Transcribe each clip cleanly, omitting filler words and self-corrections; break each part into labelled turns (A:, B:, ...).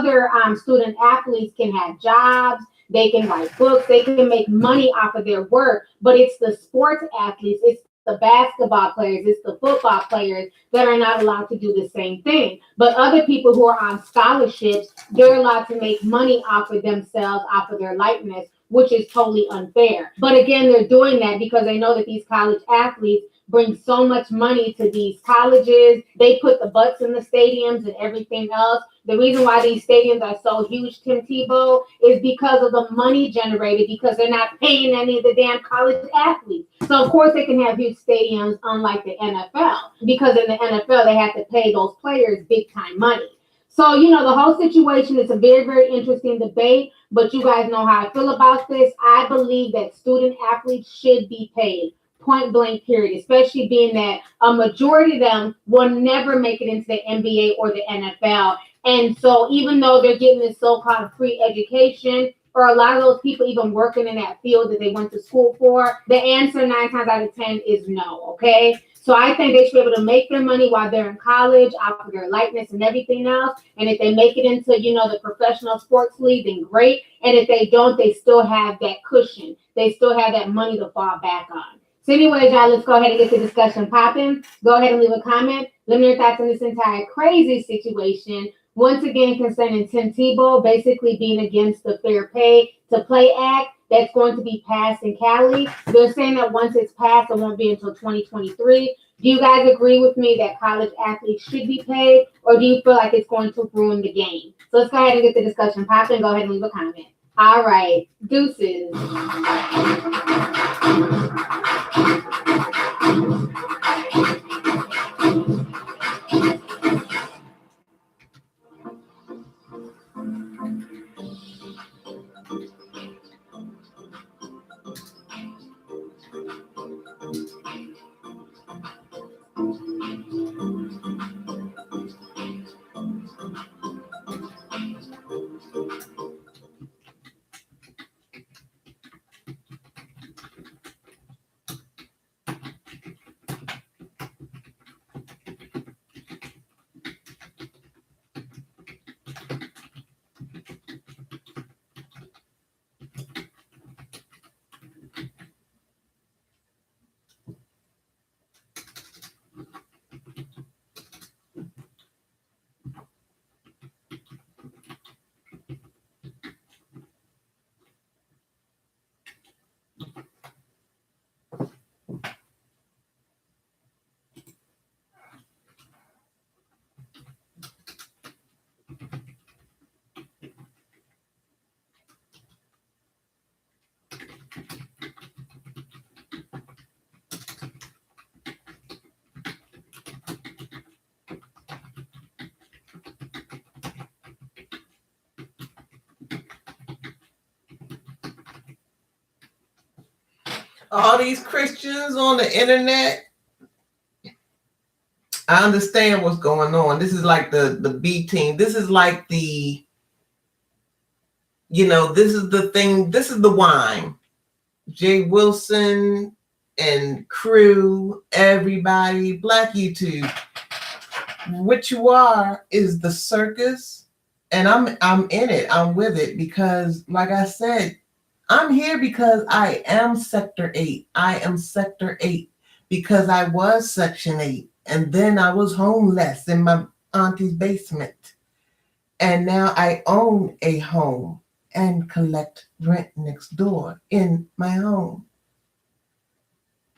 A: other student athletes can have jobs, they can write books, they can make money off of their work, but it's the sports athletes, it's the basketball players, it's the football players that are not allowed to do the same thing. But other people who are on scholarships, they're allowed to make money off of themselves, off of their likeness, which is totally unfair. But again, they're doing that because they know that these college athletes bring so much money to these colleges. They put the butts in the stadiums and everything else. The reason why these stadiums are so huge, Tim Tebow, is because of the money generated, because they're not paying any of the damn college athletes. So of course they can have huge stadiums, unlike the NFL, because in the NFL they have to pay those players big time money. So, you know, the whole situation is a very, very interesting debate, but you guys know how I feel about this. I believe that student athletes should be paid. Point blank, period, especially being that a majority of them will never make it into the NBA or the NFL. And so even though they're getting this so-called free education, or a lot of those people even working in that field that they went to school for, the answer 9 times out of 10 is no, okay? So I think they should be able to make their money while they're in college, off of their likeness and everything else. And if they make it into, you know, the professional sports league, then great. And if they don't, they still have that cushion. They still have that money to fall back on. So anyways, y'all, let's go ahead and get the discussion popping. Go ahead and leave a comment. Let me know your thoughts on this entire crazy situation. Once again, concerning Tim Tebow basically being against the Fair Pay to Play Act that's going to be passed in Cali. They're saying that once it's passed, it won't be until 2023. Do you guys agree with me that college athletes should be paid, or do you feel like it's going to ruin the game? So let's go ahead and get the discussion popping. Go ahead and leave a comment. All right, deuces.
B: All these Christians on the internet, I understand what's going on. This is like the B team. This is like the, you know, this is the thing. This is the wine. Jay Wilson and crew, everybody, Black YouTube. What you are is the circus, and I'm in it. I'm with it because, like I said, I'm here because I am SeCtOR8. I am SeCtOR8 because I was Section 8. And then I was homeless in my auntie's basement. And now I own a home and collect rent next door in my home.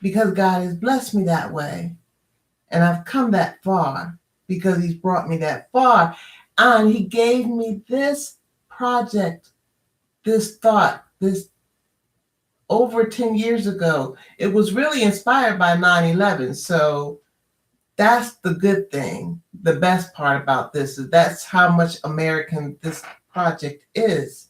B: Because God has blessed me that way. And I've come that far because he's brought me that far. And he gave me this project, this thought, this over 10 years ago. It was really inspired by 9/11. So that's the good thing. The best part about this is that's how much American this project is.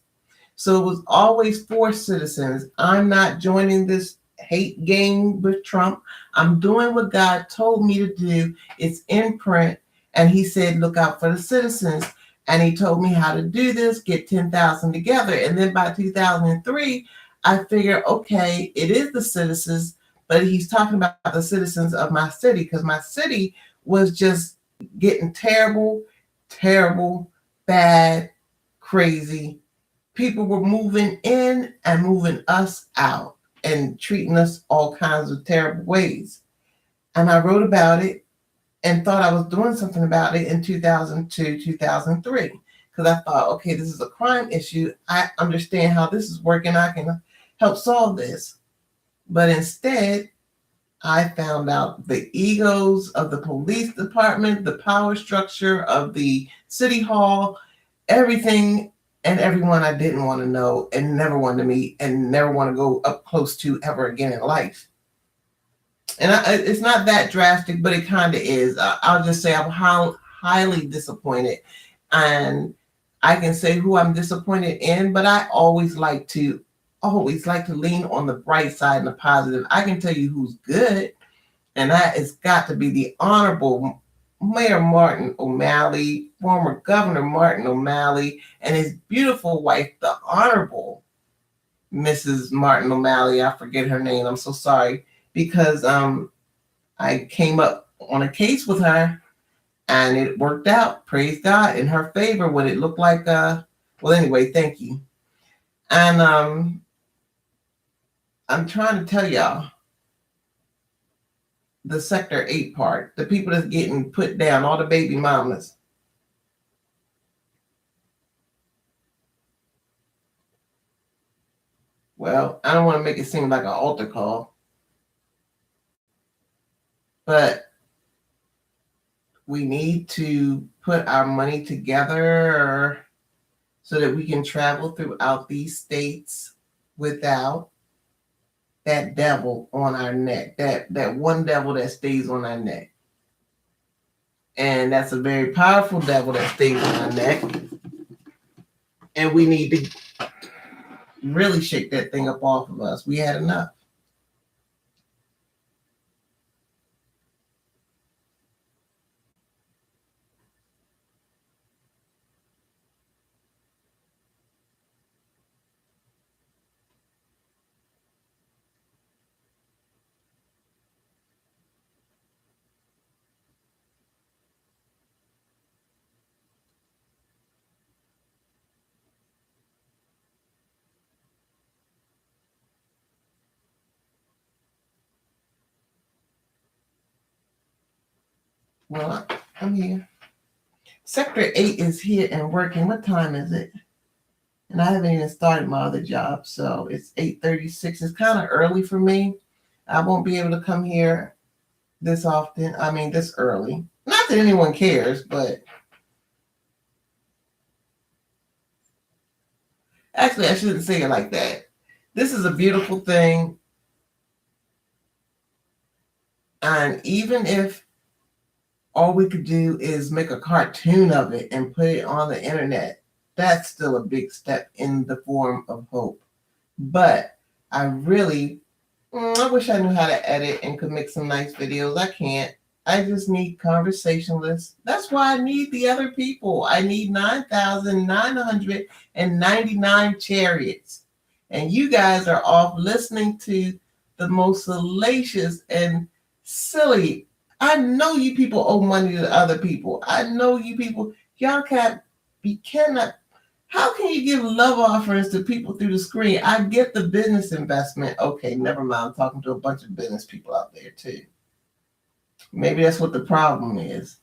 B: So it was always for citizens. I'm not joining this hate game with Trump. I'm doing what God told me to do. It's in print. And he said, look out for the citizens. And he told me how to do this, get 10,000 together. And then by 2003, I figured, okay, it is the citizens, but he's talking about the citizens of my city because my city was just getting terrible, bad, crazy. People were moving in and moving us out and treating us all kinds of terrible ways. And I wrote about it and thought I was doing something about it in 2002, 2003. Because I thought, okay, this is a crime issue. I understand how this is working. I can help solve this. But instead, I found out the egos of the police department, the power structure of the city hall, everything and everyone I didn't want to know and never wanted to meet and never want to go up close to ever again in life. And it's not that drastic, but it kind of is. I'll just say I'm highly disappointed. And I can say who I'm disappointed in, but I always like to lean on the bright side and the positive. I can tell you who's good, and that has got to be the Honorable Mayor Martin O'Malley, former Governor Martin O'Malley, and his beautiful wife, the Honorable Mrs. Martin O'Malley. I forget her name. I'm so sorry. Because I came up on a case with her and it worked out, praise God, in her favor when it looked like, well, anyway, thank you. And I'm trying to tell y'all the SeCtOR8 part, the people that's getting put down, all the baby mamas. Well, I don't want to make it seem like an altar call. But we need to put our money together so that we can travel throughout these states without that devil on our neck, that one devil that stays on our neck. And that's a very powerful devil that stays on our neck. And we need to really shake that thing up off of us. We had enough. Well, I'm here. SeCtOR8 is here and working. What time is it? And I haven't even started my other job, so it's 8:36. It's kind of early for me. I won't be able to come here this often. I mean, this early. Not that anyone cares, but actually, I shouldn't say it like that. This is a beautiful thing. And even if all we could do is make a cartoon of it and put it on the internet, that's still a big step in the form of hope. But I wish I knew how to edit and could make some nice videos. I can't. I just need conversationalists. That's why I need the other people. I need 9,999 chariots. And you guys are off listening to the most salacious and silly. I know you people owe money to other people. I know you people, y'all cannot. How can you give love offerings to people through the screen? I get the business investment. Okay, never mind. I'm talking to a bunch of business people out there too. Maybe that's what the problem is.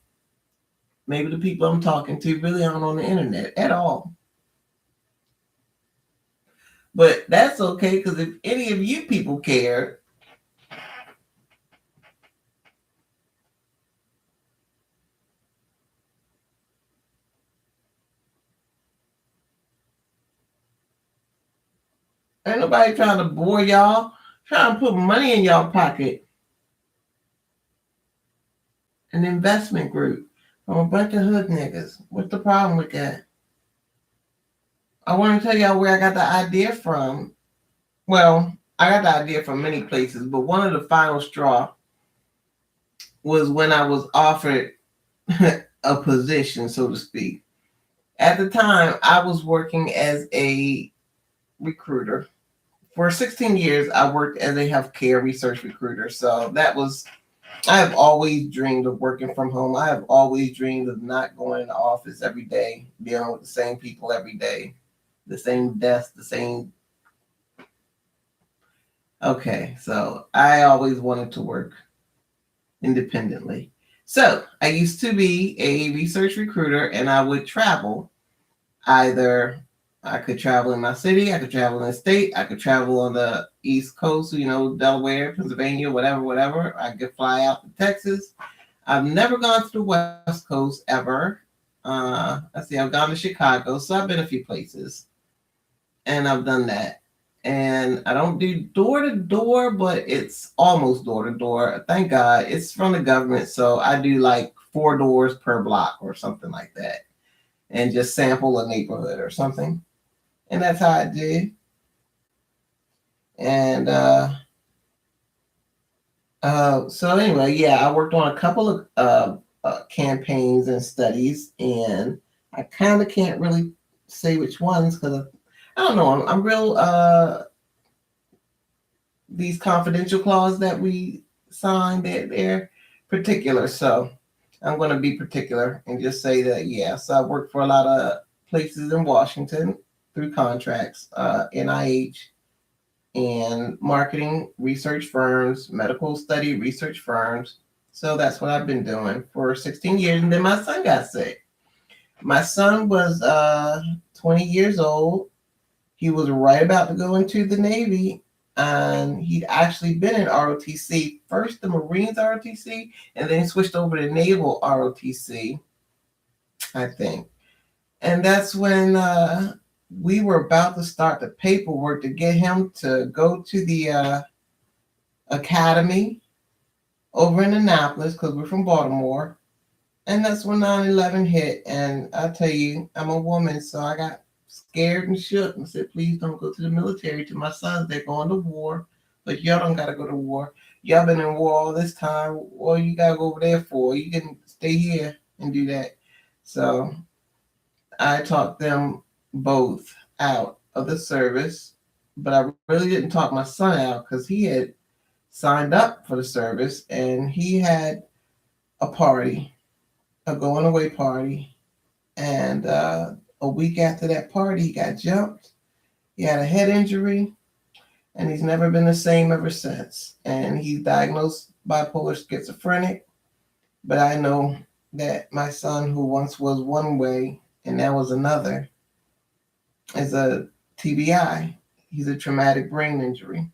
B: Maybe the people I'm talking to really aren't on the internet at all. But that's okay, because if any of you people care, ain't nobody trying to bore y'all, trying to put money in y'all pocket. An investment group from a bunch of hood niggas. What's the problem with that? I want to tell y'all where I got the idea from. Well, I got the idea from many places, but one of the final straw was when I was offered a position, so to speak. At the time, I was working as a recruiter. For 16 years, I worked as a healthcare research recruiter. So that was I have always dreamed of working from home. I have always dreamed of not going in the office every day, dealing with the same people every day, the same desk, the same. Okay, so I always wanted to work independently. So I used to be a research recruiter and I would travel. Either I could travel in my city, I could travel in the state, I could travel on the East Coast, Delaware, Pennsylvania, whatever. I could fly out to Texas. I've never gone to the West Coast ever. Let's see, I've gone to Chicago, so I've been a few places, and I've done that. And I don't do door to door, but it's almost door to door. Thank God, it's from the government, so I do like 4 doors per block or something like that, and just sample a neighborhood or something. And that's how I did. And so anyway, yeah, I worked on a couple of campaigns and studies, and I kind of can't really say which ones because I don't know. I'm real these confidential clauses that we signed, they're particular, so I'm going to be particular and just say that yes, I worked for a lot of places in Washington through contracts, NIH, and marketing research firms, medical study research firms. So that's what I've been doing for 16 years. And then my son got sick. My son was 20 years old. He was right about to go into the Navy. And he'd actually been in ROTC, first the Marines ROTC, and then he switched over to Naval ROTC, I think. And that's when we were about to start the paperwork to get him to go to the academy over in Annapolis, because we're from Baltimore. And that's when 9/11 hit. And I tell you, I'm a woman, so I got scared and shook and said, please don't go to the military. To my sons, they're going to war, but y'all don't got to go to war. Y'all been in war all this time. Well, you got to go over there for. You can stay here and do that. So I taught them both out of the service, but I really didn't talk my son out because he had signed up for the service and he had a party, a going away party. And a week after that party, he got jumped. He had a head injury and he's never been the same ever since. And he's diagnosed bipolar schizophrenic. But I know that my son, who once was one way and now was another, is a TBI. He's a traumatic brain injury.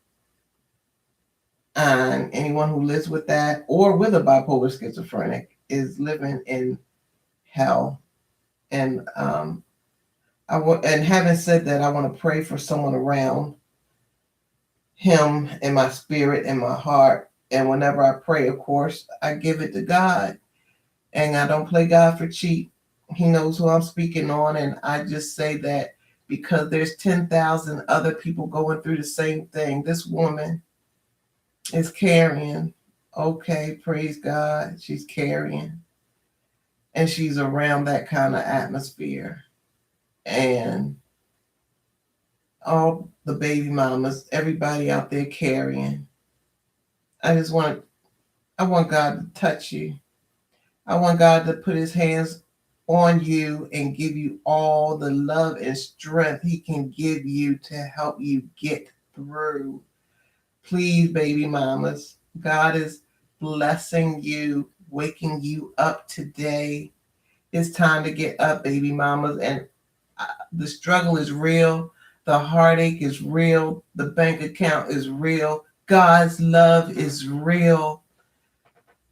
B: And anyone who lives with that or with a bipolar schizophrenic is living in hell. And and having said that, I want to pray for someone around him in my spirit and my heart. And whenever I pray, of course, I give it to God. And I don't play God for cheap. He knows who I'm speaking on. And I just say that because there's 10,000 other people going through the same thing. This woman is carrying. Okay, praise God. She's carrying. And she's around that kind of atmosphere. And all the baby mamas, everybody out there carrying. I want God to touch you. I want God to put his hands on you and give you all the love and strength he can give you to help you get through. Please, baby mamas, God is blessing you, waking you up today. It's time to get up, baby mamas. And the struggle is real. The heartache is real. The bank account is real. God's love is real.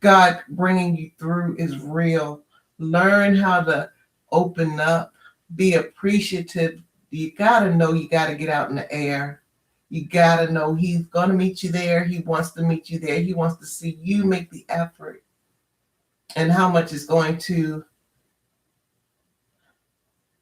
B: God bringing you through is real. Learn how to open up, be appreciative. You got to know you got to get out in the air. You got to know he's going to meet you there. He wants to meet you there. He wants to see you make the effort and how much it's going to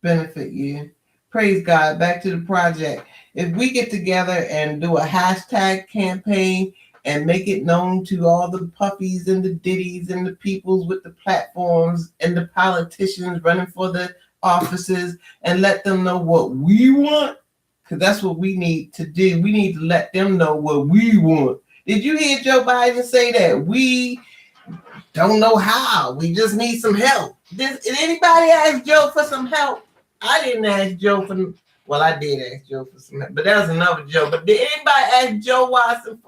B: benefit you. Praise God. Back to the project. If we get together and do a hashtag campaign and make it known to all the puppies and the ditties and the peoples with the platforms and the politicians running for the offices and let them know what we want, because that's what we need to do. We need to let them know what we want. Did you hear Joe Biden say that? We Don't know how. We just need some help. Did anybody ask Joe for some help? I didn't ask Joe for. Well, I did ask Joe for some help, but that was another Joe. But did anybody ask Joe Watson?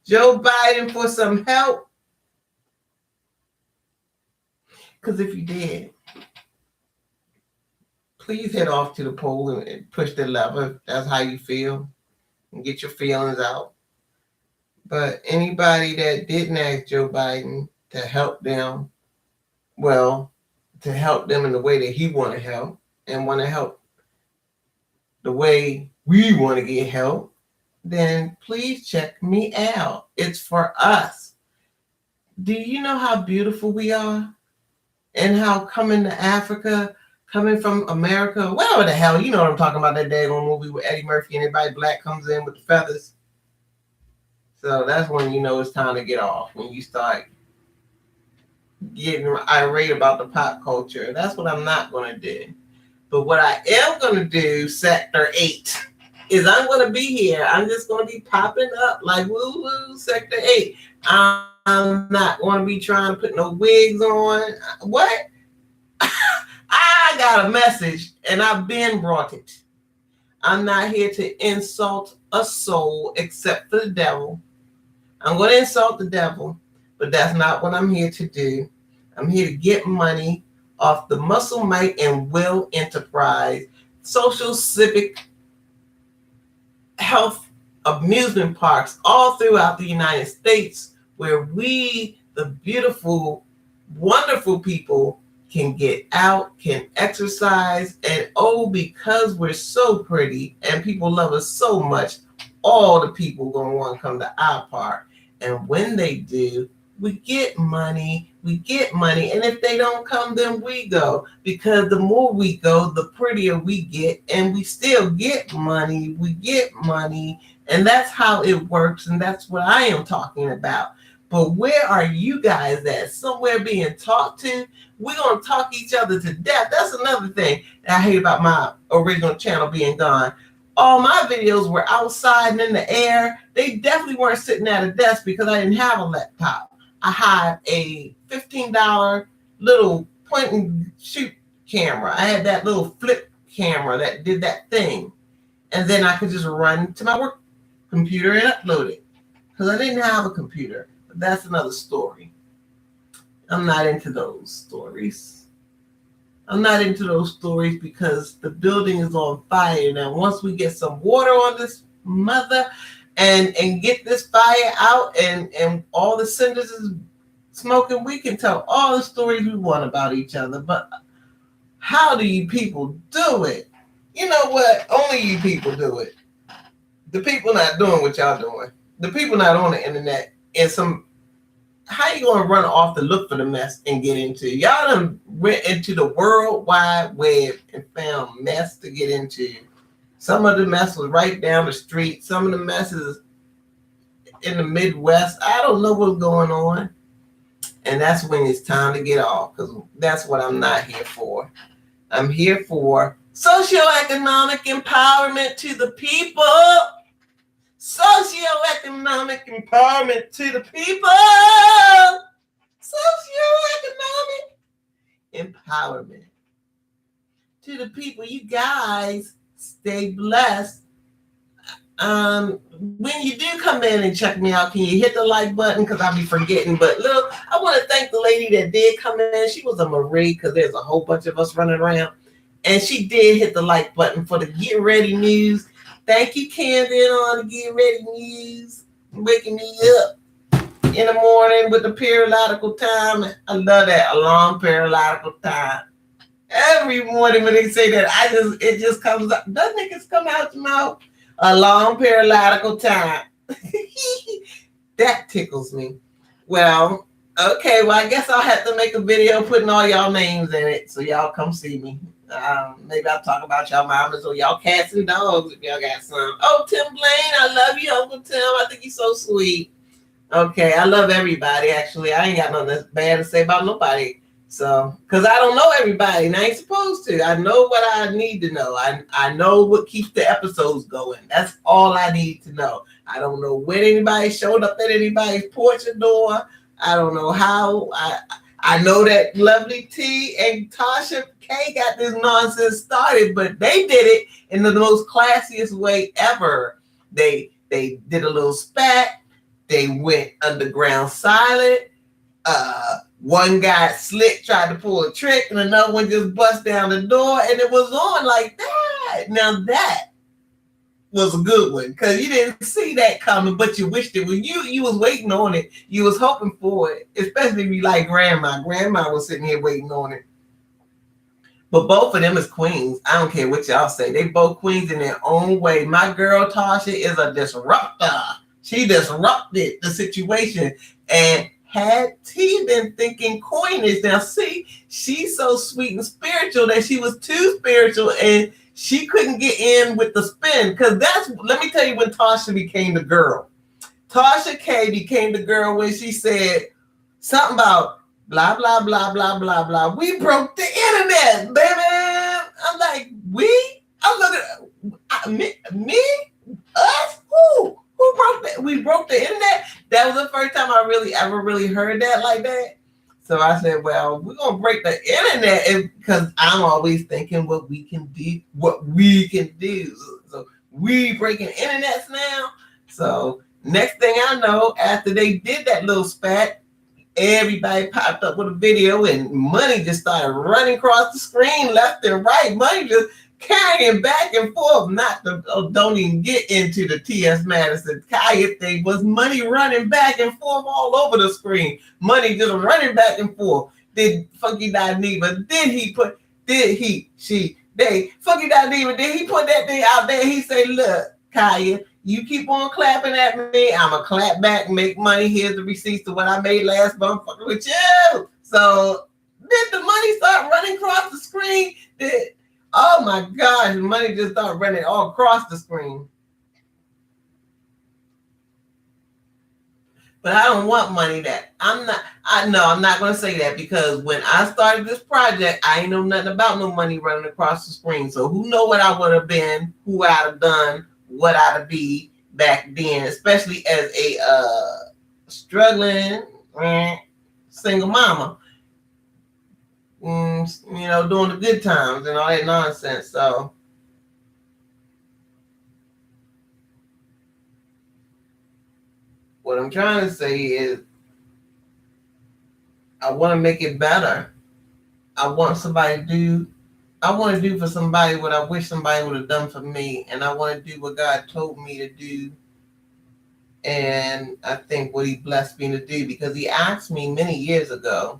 B: Joe Biden for some help? Because if you did, please head off to the poll and push the lever. If that's how you feel, and get your feelings out. But anybody that didn't ask Joe Biden to help them, well, to help them in the way that he want to help and want to help the way we want to get help, then please check me out. It's for us. Do you know how beautiful we are? And how coming to Africa, coming from America, whatever the hell, you know what I'm talking about, that daggone movie with Eddie Murphy and everybody black comes in with the feathers. So that's when you know it's time to get off, when you start getting irate about the pop culture. That's what I'm not going to do. But what I am going to do, SeCtOR8, is I'm going to be here. I'm just going to be popping up like woo-woo, SeCtOR8. I'm not going to be trying to put no wigs on. What? I got a message, and I've been brought it. I'm not here to insult a soul except for the devil. I'm going to insult the devil, but that's not what I'm here to do. I'm here to get money off the Muscle, Might, and Will enterprise, social, civic, health, amusement parks all throughout the United States, where we, the beautiful, wonderful people, can get out, can exercise, and because we're so pretty and people love us so much, all the people gonna want to come to our park. And when they do, we get money, and if they don't come, then we go, because the more we go, the prettier we get, and we still get money, and that's how it works, and that's what I am talking about. But where are you guys at? Somewhere being talked to? We're going to talk each other to death. That's another thing that I hate about my original channel being gone. All my videos were outside and in the air. They definitely weren't sitting at a desk because I didn't have a laptop. I had a $15 little point and shoot camera. I had that little flip camera that did that thing. And then I could just run to my work computer and upload it, because I didn't have a computer. But that's another story. I'm not into those stories. Because the building is on fire. Now, once we get some water on this mother and get this fire out and all the cinders is smoking, we can tell all the stories we want about each other. But how do you people do it? You know what? Only you people do it. The people not doing what y'all doing. The people not on the internet. And how you gonna run off to look for the mess and get into? Y'all done went into the World Wide Web and found mess to get into. Some of the mess was right down the street. Some of the messes in the Midwest. I don't know what's going on. And that's when it's time to get off, because that's what I'm not here for. I'm here for socioeconomic empowerment to the people. Socioeconomic empowerment to the people. Socioeconomic empowerment to the people. You guys stay blessed. When you do come in and check me out, can you hit the like button? Because I'll be forgetting. But look, I want to thank the lady that did come in. She was a Marie, because there's a whole bunch of us running around. And she did hit the like button for the Get Ready News. Thank you, Candy, on the Get Ready News. Waking me up in the morning with the periodical time. I love that, alarm periodical time. Every morning when they say that, it just comes up. Doesn't it just come out your mouth? Alarm periodical time. That tickles me. Well, okay, well, I guess I'll have to make a video putting all y'all names in it so y'all come see me. Maybe I'll talk about y'all mamas or y'all cats and dogs if y'all got some. Oh, Tim Blaine, I love you, Uncle Tim. I think he's so sweet. Okay, I love everybody, actually. I ain't got nothing bad to say about nobody. So, because I don't know everybody, and I ain't supposed to. I know what I need to know. I know what keeps the episodes going. That's all I need to know. I don't know when anybody showed up at anybody's porch or door. I don't know how. I know that Lovely T and Tasha K got this nonsense started, but they did it in the most classiest way ever. They did a little spat. They went underground silent. One guy slick tried to pull a trick, and another one just bust down the door, and it was on like that. Now that was a good one because you didn't see that coming, but you wished it. When you was waiting on it, you was hoping for it. Especially if you like grandma. Grandma was sitting here waiting on it. But both of them is queens. I don't care what y'all say. They both queens in their own way. My girl Tasha is a disruptor. She disrupted the situation. And had T been thinking coinage, now see, she's so sweet and spiritual that she was too spiritual and she couldn't get in with the spin. Because let me tell you when Tasha became the girl. Tasha K became the girl when she said something about blah, blah, blah, blah, blah, blah. We broke the internet, baby. I'm like, we? I'm looking at me? Us? Who? Who broke that? We broke the internet? That was the first time I ever really heard that like that. So I said, well, we're going to break the internet because I'm always thinking what we can do. So we breaking internets now. So next thing I know, after they did that little spat, everybody popped up with a video and money just started running across the screen left and right. Money just carrying back and forth. Don't even get into the T.S. Madison Kaya thing. Was money running back and forth all over the screen. Money just running back and forth. Did Funky Dineva, Funky Dineva, did he put that thing out there? He say, look, Kaya, you keep on clapping at me, I'ma clap back, make money. Here's the receipts to what I made last month fucking with you. So did the money start running across the screen? Oh my gosh, money just started running all across the screen. But I don't want money that I'm not going to say that because when I started this project, I ain't know nothing about no money running across the screen. So who know what I would have been, who I'd have done, what I'd have be back then, especially as a struggling single mama. Doing the good times and all that nonsense. So what I'm trying to say is I want to make it better. I want to do for somebody what I wish somebody would have done for me. And I want to do what God told me to do. And I think what he blessed me to do because he asked me many years ago.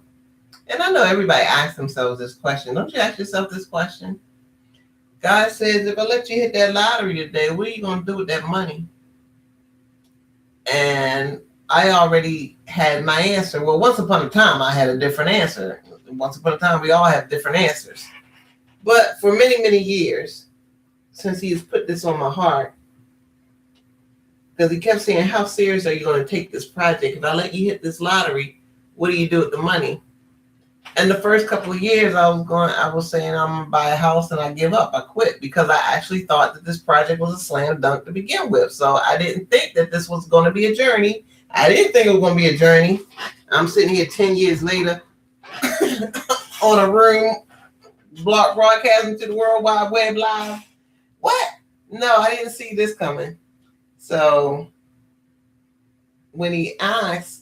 B: And I know everybody asks themselves this question. Don't you ask yourself this question? God says, if I let you hit that lottery today, what are you going to do with that money? And I already had my answer. Well, once upon a time, I had a different answer. Once upon a time, we all have different answers. But for many, many years, since he has put this on my heart, because he kept saying, how serious are you going to take this project? If I let you hit this lottery, what do you do with the money? And the first couple of years, I was saying I'm going to buy a house and I give up. I quit because I actually thought that this project was a slam dunk to begin with. So I didn't think that this was going to be a journey. I didn't think it was going to be a journey. I'm sitting here 10 years later on a room block broadcasting to the World Wide Web live. What? No, I didn't see this coming. So when he asked,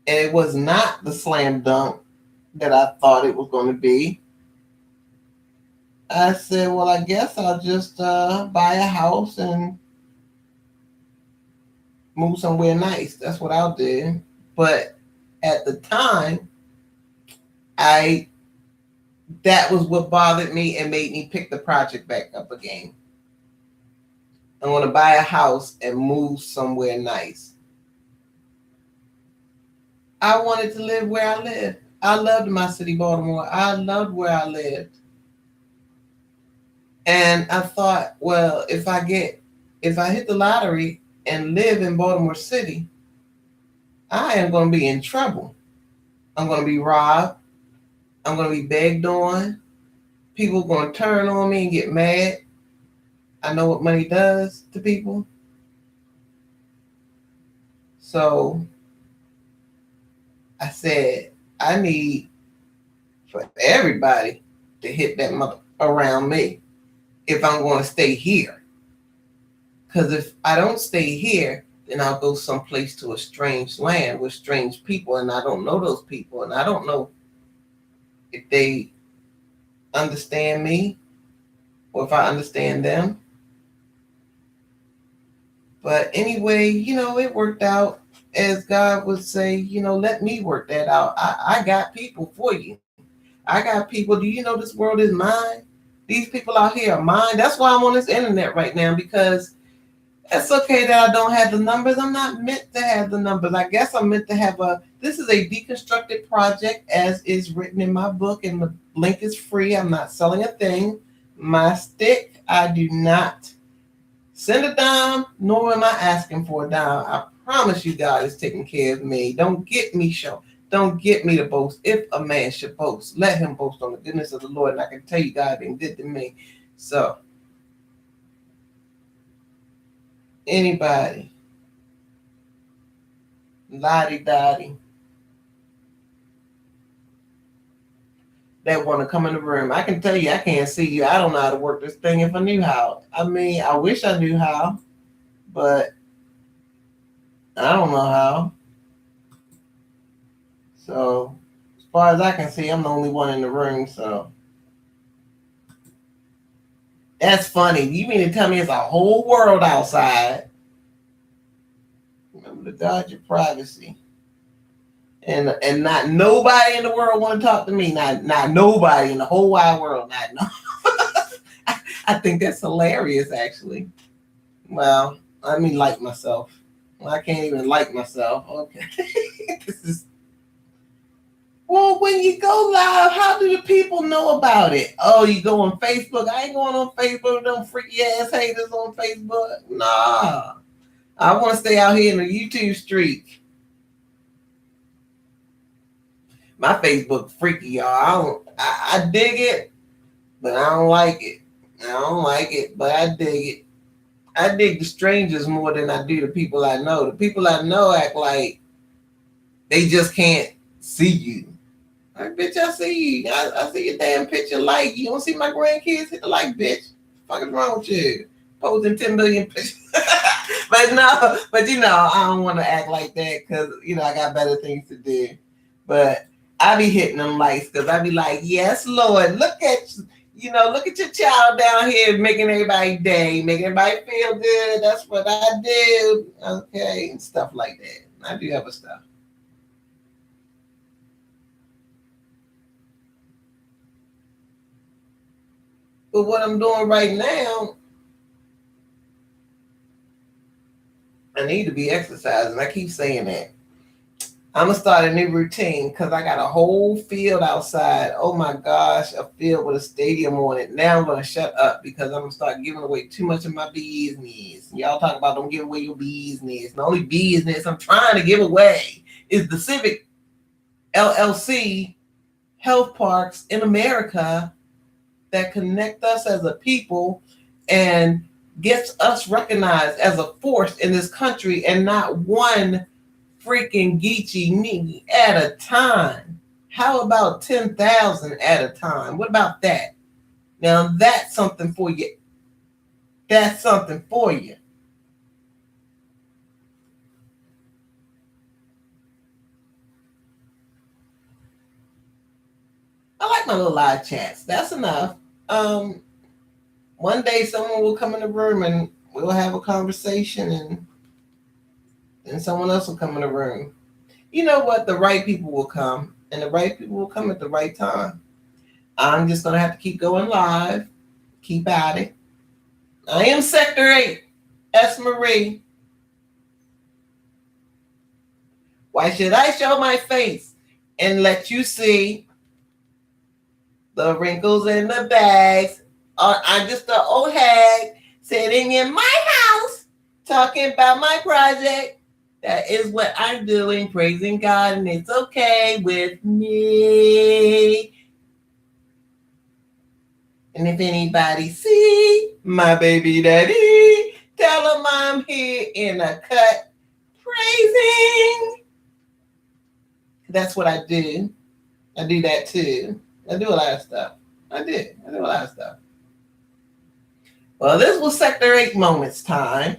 B: and it was not the slam dunk that I thought it was going to be, I said, well, I guess I'll just buy a house and move somewhere nice. That's what I'll do. But at the time, that was what bothered me and made me pick the project back up again. I want to buy a house and move somewhere nice. I wanted to live where I lived. I loved my city, Baltimore. I loved where I lived. And I thought, well, if I hit the lottery and live in Baltimore City, I am going to be in trouble. I'm going to be robbed. I'm going to be begged on. People are going to turn on me and get mad. I know what money does to people. So I said, I need for everybody to hit that mother around me if I'm going to stay here. Because if I don't stay here, then I'll go someplace to a strange land with strange people, and I don't know those people, and I don't know if they understand me or if I understand them. But anyway, it worked out as God would say, let me work that out. I got people for you. I got people. Do you know this world is mine? These people out here are mine. That's why I'm on this internet right now, because it's okay that I don't have the numbers. I'm not meant to have the numbers. I guess I'm meant to have this is a deconstructed project as is written in my book, and the link is free. I'm not selling a thing. My stick, I do not send a dime, nor am I asking for a dime. I promise you God is taking care of me. Don't get me show. Don't get me to boast. If a man should boast, let him boast on the goodness of the Lord. And I can tell you God been good to me. So, anybody, lottie-dottie, that want to come in the room, I can tell you I can't see you. I don't know how to work this thing if I knew how. I mean, I wish I knew how, but I don't know how. So, as far as I can see, I'm the only one in the room, so. That's funny. You mean to tell me it's a whole world outside? Remember to guard your privacy. And not nobody in the world want to talk to me. Not nobody in the whole wide world. Not no. I think that's hilarious, actually. Well, let me like myself. Well, I can't even like myself. Okay. This is. Well, when you go live, how do the people know about it? Oh, you go on Facebook? I ain't going on Facebook with them freaky ass haters on Facebook. Nah. I want to stay out here in the YouTube streak. My Facebook freaky, y'all. I dig it, but I don't like it. I don't like it, but I dig it. I dig the strangers more than I do the people I know. The people I know act like they just can't see you. Like, bitch, I see you. I see your damn picture. Like, you don't see my grandkids? Hit the like, bitch. What the fuck is wrong with you? Posting 10 million pictures. but I don't want to act like that because, I got better things to do. But I be hitting them likes because I be like, yes, Lord, look at your child down here making everybody day, making everybody feel good. That's what I do. Okay, and stuff like that. I do other stuff. But what I'm doing right now, I need to be exercising. I keep saying that. I'm going to start a new routine because I got a whole field outside. Oh my gosh, a field with a stadium on it. Now I'm going to shut up because I'm going to start giving away too much of my business. Y'all talk about don't give away your business. The only business I'm trying to give away is the Civic LLC health parks in America that connect us as a people and gets us recognized as a force in this country and not one freaking Geechee knee at a time. How about 10,000 at a time? What about that? Now that's something for you. That's something for you. I like my little live chats. That's enough. One day someone will come in the room and we'll have a conversation, and then someone else will come in the room. You know what? The right people will come, and the right people will come at the right time. I'm just going to have to keep going live, keep at it. I am SeCtOR8, S. Marie. Why should I show my face and let you see the wrinkles in the bags? I'm just an old hag sitting in my house talking about my project. That is what I'm doing, praising God, and it's okay with me. And if anybody see my baby daddy, tell him I'm here in a cut praising. That's what I do. I do that too. I do a lot of stuff. I do a lot of stuff. Well, this was Sector 8 Moments time.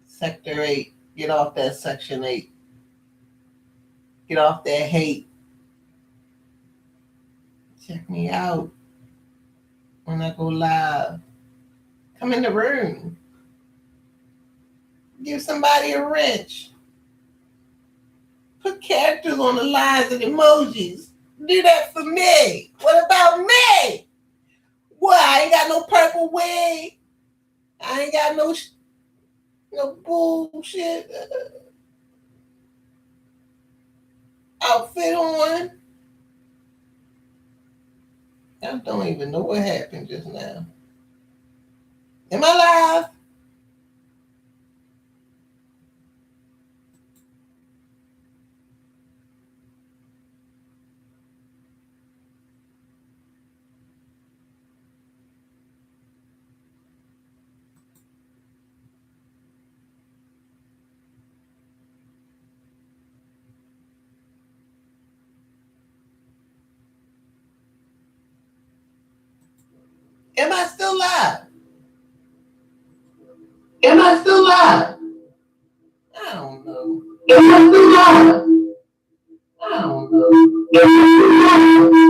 B: Sector 8. Get off that Section 8. Get off that hate. Check me out when I go live. Come in the room. Give somebody a wrench. Put characters on the lines and emojis. Do that for me. What about me? What? I ain't got no purple wig. I ain't got no bullshit outfit on. I don't even know what happened just now. Am I live? Am I still live? Am I still live? I don't know. Am I still live? I don't know. Am I still live?